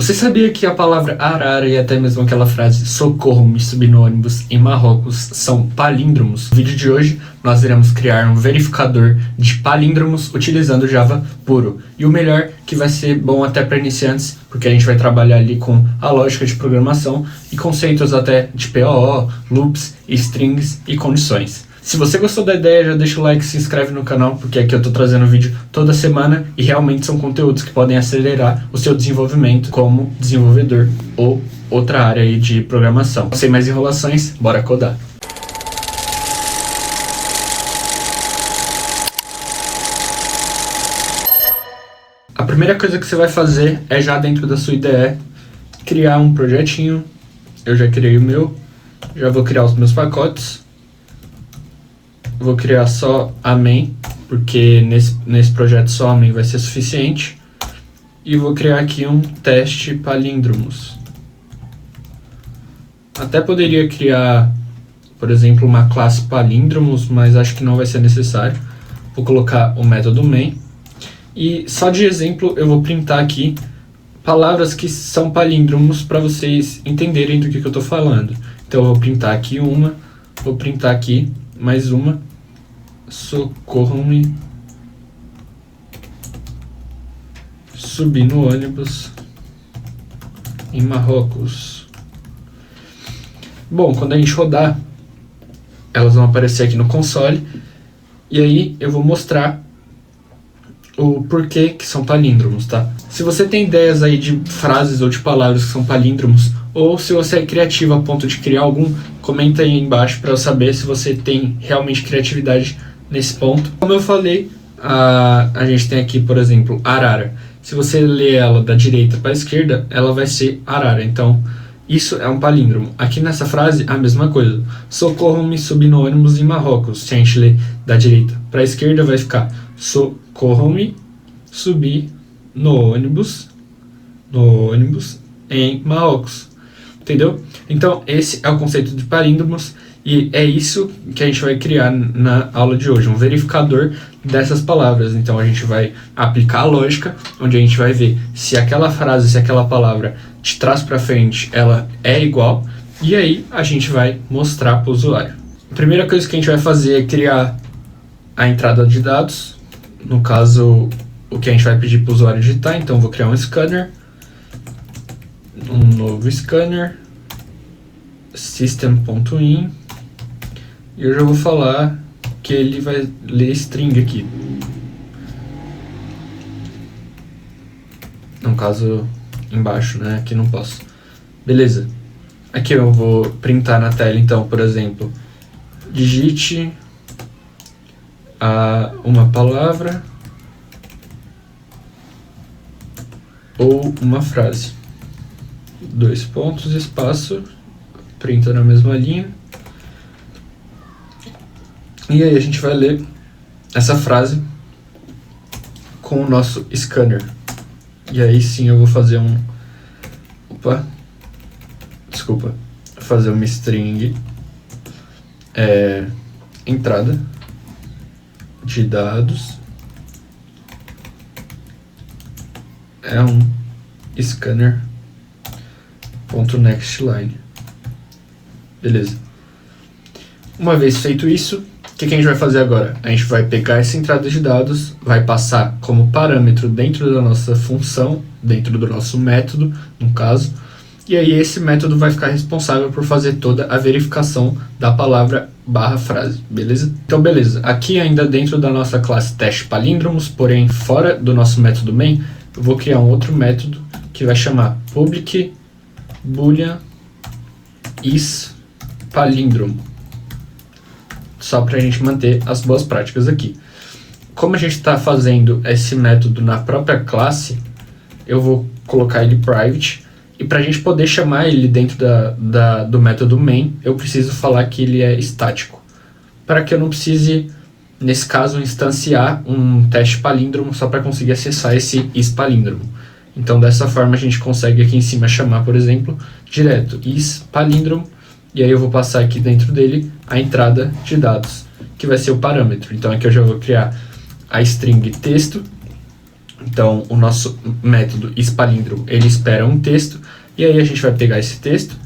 Você sabia que a palavra arara e até mesmo aquela frase socorro-me subir no ônibus em Marrocos são palíndromos? No vídeo de hoje nós iremos criar um verificador de palíndromos utilizando Java puro. E o melhor, que vai ser bom até para iniciantes, porque a gente vai trabalhar ali com a lógica de programação e conceitos até de POO, loops, strings e condições. Se você gostou da ideia, já deixa o like e se inscreve no canal, porque aqui eu tô trazendo vídeo toda semana e realmente são conteúdos que podem acelerar o seu desenvolvimento como desenvolvedor ou outra área aí de programação. Sem mais enrolações, bora codar! A primeira coisa que você vai fazer é, já dentro da sua IDE, criar um projetinho. Eu já criei o meu, já vou criar os meus pacotes. Vou criar só a main, porque nesse projeto só a main vai ser suficiente. E vou criar aqui um teste palíndromos. Até poderia criar, por exemplo, uma classe palíndromos, mas acho que não vai ser necessário. Vou colocar o método main. E só de exemplo eu vou printar aqui palavras que são palíndromos para vocês entenderem do que eu estou falando. Então eu vou printar aqui uma, vou printar aqui mais uma. Socorro-me subir no ônibus em Marrocos. Bom, quando a gente rodar, elas vão aparecer aqui no console. E aí eu vou mostrar o porquê que são palíndromos, tá? Se você tem ideias aí de frases ou de palavras que são palíndromos, ou se você é criativo a ponto de criar algum, comenta aí embaixo para eu saber se você tem realmente criatividade nesse ponto. Como eu falei, a gente tem aqui, por exemplo, arara. Se você ler ela da direita para a esquerda, ela vai ser arara. Então, isso é um palíndromo. Aqui nessa frase, a mesma coisa. Socorro-me subir no ônibus em Marrocos. Se a gente ler da direita para a esquerda, vai ficar socorro-me subir no ônibus em Marrocos. Entendeu? Então, esse é o conceito de palíndromos. E é isso que a gente vai criar na aula de hoje, um verificador dessas palavras. Então a gente vai aplicar a lógica, onde a gente vai ver se aquela frase, se aquela palavra de trás para frente, ela é igual, e aí a gente vai mostrar para o usuário. A primeira coisa que a gente vai fazer é criar a entrada de dados, no caso, o que a gente vai pedir para o usuário digitar. Então eu vou criar um scanner, um novo scanner, system.in. E eu já vou falar que ele vai ler string aqui. No caso, embaixo, né? Aqui não posso. Beleza. Aqui eu vou printar na tela, então, por exemplo, digite uma palavra ou uma frase. 2 pontos, espaço, printa na mesma linha. E aí a gente vai ler essa frase com o nosso scanner. E aí sim eu vou fazer fazer uma string entrada de dados é um scanner.nextLine. Beleza. Uma vez feito isso, o que a gente vai fazer agora? A gente vai pegar essa entrada de dados, vai passar como parâmetro dentro da nossa função, dentro do nosso método, no caso, e aí esse método vai ficar responsável por fazer toda a verificação da palavra barra frase, beleza? Então beleza, aqui ainda dentro da nossa classe teste palíndromos, porém fora do nosso método main, eu vou criar um outro método que vai chamar public boolean is palíndromo. Só para a gente manter as boas práticas aqui. Como a gente está fazendo esse método na própria classe, eu vou colocar ele private. E para a gente poder chamar ele dentro do método main, eu preciso falar que ele é estático. Para que eu não precise, nesse caso, instanciar um teste palíndromo só para conseguir acessar esse is-palíndromo. Então dessa forma a gente consegue aqui em cima chamar, por exemplo, direto is-palíndromo. E aí eu vou passar aqui dentro dele a entrada de dados, que vai ser o parâmetro. Então aqui eu já vou criar a string texto, Então, o nosso método isPalíndromo, ele espera um texto, e aí a gente vai pegar esse texto,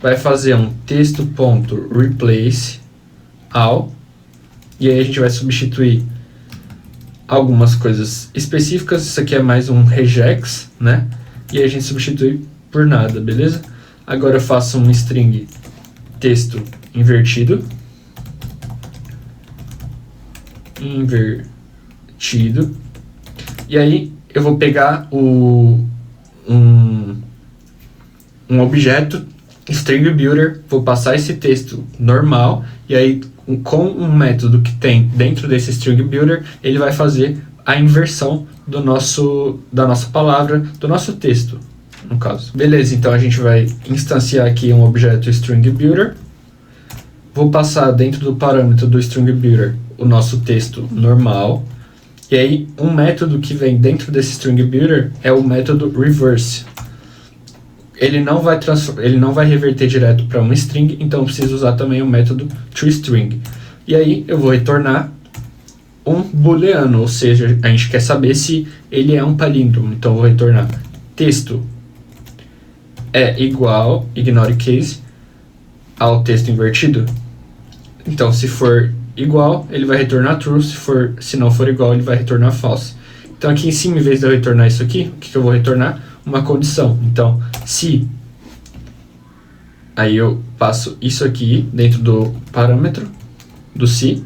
vai fazer um texto.replace all, e aí a gente vai substituir algumas coisas específicas. Isso aqui é mais um regex, né? E aí a gente substitui por nada, beleza? Agora eu faço um string texto invertido. E aí eu vou pegar um objeto string builder, vou passar esse texto normal, e aí com um método que tem dentro desse string builder, ele vai fazer a inversão da nossa palavra, do nosso texto, no caso. Beleza, então a gente vai instanciar aqui um objeto string builder. Vou passar dentro do parâmetro do string builder o nosso texto normal. E aí, um método que vem dentro desse string builder é o método reverse. Ele não vai reverter direto para uma string, então eu preciso usar também o método toString. E aí, eu vou retornar um booleano, ou seja, a gente quer saber se ele é um palíndromo. Então, eu vou retornar texto é igual, ignore case, ao texto invertido. Então, se for igual, ele vai retornar true, se não for igual, ele vai retornar false. Então, aqui em cima, em vez de eu retornar isso aqui, o que eu vou retornar? Uma condição. Então, se... Aí eu passo isso aqui dentro do parâmetro do se.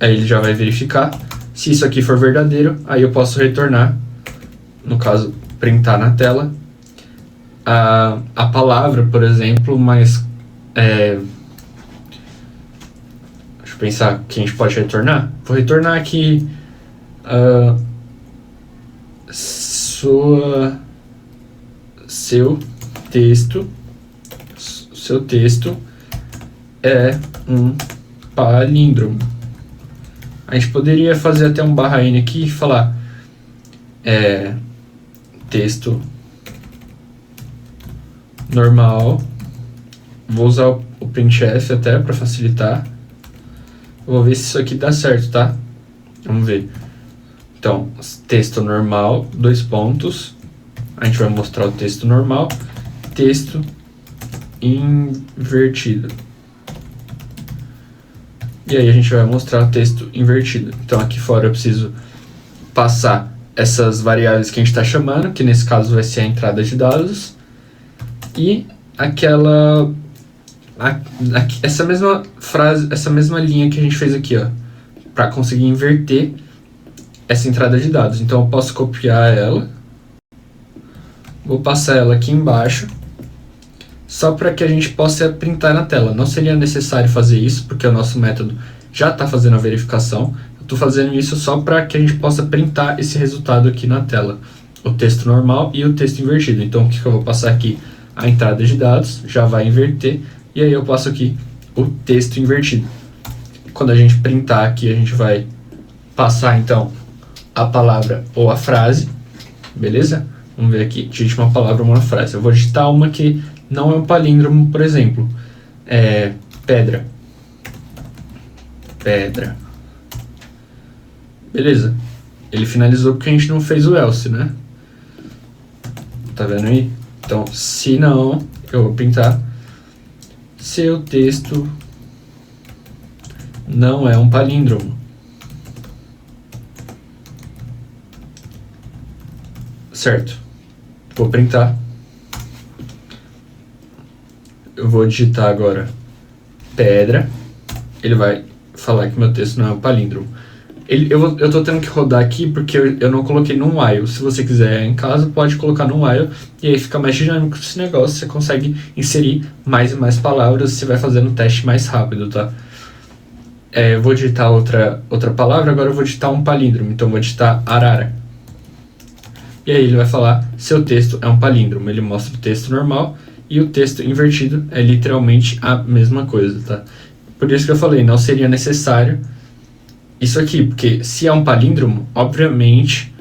Aí ele já vai verificar. Se isso aqui for verdadeiro, aí eu posso retornar, no caso, printar na tela, a palavra, por exemplo, mas... Deixa eu pensar o que a gente pode retornar. Vou retornar aqui seu texto é um palíndromo. A gente poderia fazer até um /n aqui e falar texto normal. Vou usar o printf até para facilitar. Vou ver se isso aqui dá certo, tá? Vamos ver. Então, texto normal, 2 pontos. A gente vai mostrar o texto normal. Texto invertido. E aí a gente vai mostrar o texto invertido. Então, aqui fora eu preciso passar essas variáveis que a gente está chamando, que nesse caso vai ser a entrada de dados. E essa mesma frase, essa mesma linha que a gente fez aqui, ó, para conseguir inverter essa entrada de dados. Então eu posso copiar ela, vou passar ela aqui embaixo, só para que a gente possa printar na tela. Não seria necessário fazer isso, porque o nosso método já está fazendo a verificação. Eu estou fazendo isso só para que a gente possa printar esse resultado aqui na tela, o texto normal e o texto invertido. Então o que eu vou passar aqui? A entrada de dados, já vai inverter. E aí eu passo aqui o texto invertido. Quando a gente printar aqui, a gente vai passar então a palavra ou a frase, beleza? Vamos ver aqui, digite uma palavra ou uma frase. Eu vou digitar uma que não é um palíndromo, por exemplo. Pedra. Pedra. Beleza. Ele finalizou porque a gente não fez o else, né? Tá vendo aí? Então, se não, eu vou printar. Seu texto não é um palíndromo. Certo. Vou printar. Eu vou digitar agora pedra. Ele vai falar que meu texto não é um palíndromo. Eu tô tendo que rodar aqui porque eu não coloquei num while. Se você quiser em casa, pode colocar num while e aí fica mais dinâmico esse negócio. Você consegue inserir mais e mais palavras, você vai fazendo o teste mais rápido, tá? Eu vou digitar outra palavra, agora eu vou digitar um palíndromo. Então eu vou digitar arara. E aí ele vai falar, seu texto é um palíndromo. Ele mostra o texto normal e o texto invertido é literalmente a mesma coisa, tá? Por isso que eu falei, não seria necessário isso aqui, porque se é um palíndromo, obviamente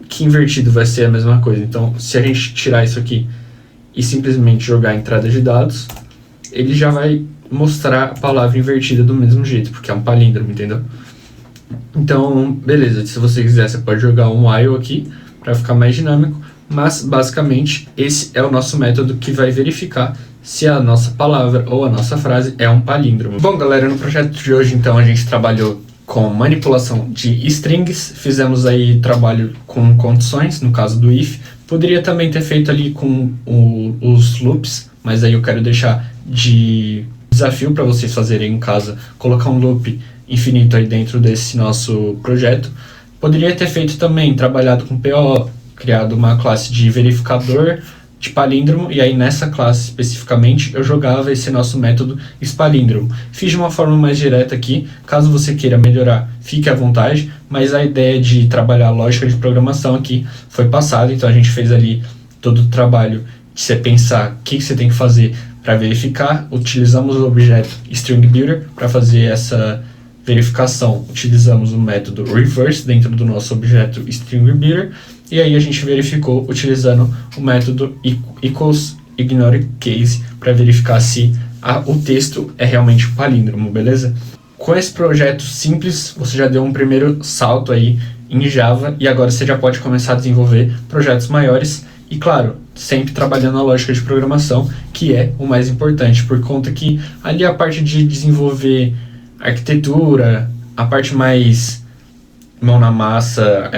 que invertido vai ser a mesma coisa. Então, se a gente tirar isso aqui e simplesmente jogar a entrada de dados, ele já vai mostrar a palavra invertida do mesmo jeito, porque é um palíndromo, entendeu? Então, beleza, se você quiser, você pode jogar um while aqui para ficar mais dinâmico, mas basicamente esse é o nosso método que vai verificar se a nossa palavra ou a nossa frase é um palíndromo. Bom, galera, no projeto de hoje, então, a gente trabalhou com manipulação de strings, fizemos aí trabalho com condições, no caso do if. Poderia também ter feito ali com os loops, mas aí eu quero deixar de desafio para vocês fazerem em casa, colocar um loop infinito aí dentro desse nosso projeto. Poderia ter feito também, trabalhado com PO, criado uma classe de verificador de palíndromo, e aí nessa classe especificamente eu jogava esse nosso método spalíndromo. Fiz de uma forma mais direta aqui, caso você queira melhorar, fique à vontade, mas a ideia de trabalhar a lógica de programação aqui foi passada, então a gente fez ali todo o trabalho de você pensar o que você tem que fazer para verificar. Utilizamos o objeto StringBuilder para fazer essa verificação, utilizamos o método reverse dentro do nosso objeto StringBuilder, e aí a gente verificou utilizando o método equals ignore case para verificar se o texto é realmente um palíndromo, beleza? Com esse projeto simples, você já deu um primeiro salto aí em Java, e agora você já pode começar a desenvolver projetos maiores, e claro, sempre trabalhando a lógica de programação, que é o mais importante, por conta que ali a parte de desenvolver arquitetura, a parte mais mão na massa,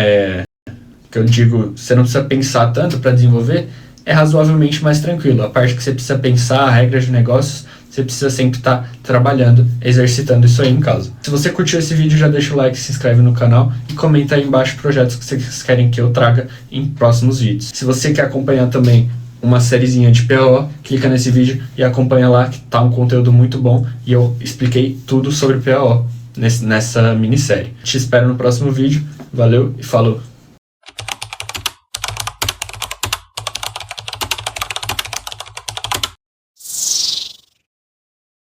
que eu digo, você não precisa pensar tanto para desenvolver, é razoavelmente mais tranquilo. A parte que você precisa pensar, regras de negócios, você precisa sempre estar trabalhando, exercitando isso aí em casa. Se você curtiu esse vídeo, já deixa o like, se inscreve no canal e comenta aí embaixo projetos que vocês querem que eu traga em próximos vídeos. Se você quer acompanhar também uma sériezinha de PO, clica nesse vídeo e acompanha lá, que tá um conteúdo muito bom e eu expliquei tudo sobre PO nessa minissérie. Te espero no próximo vídeo, valeu e falou!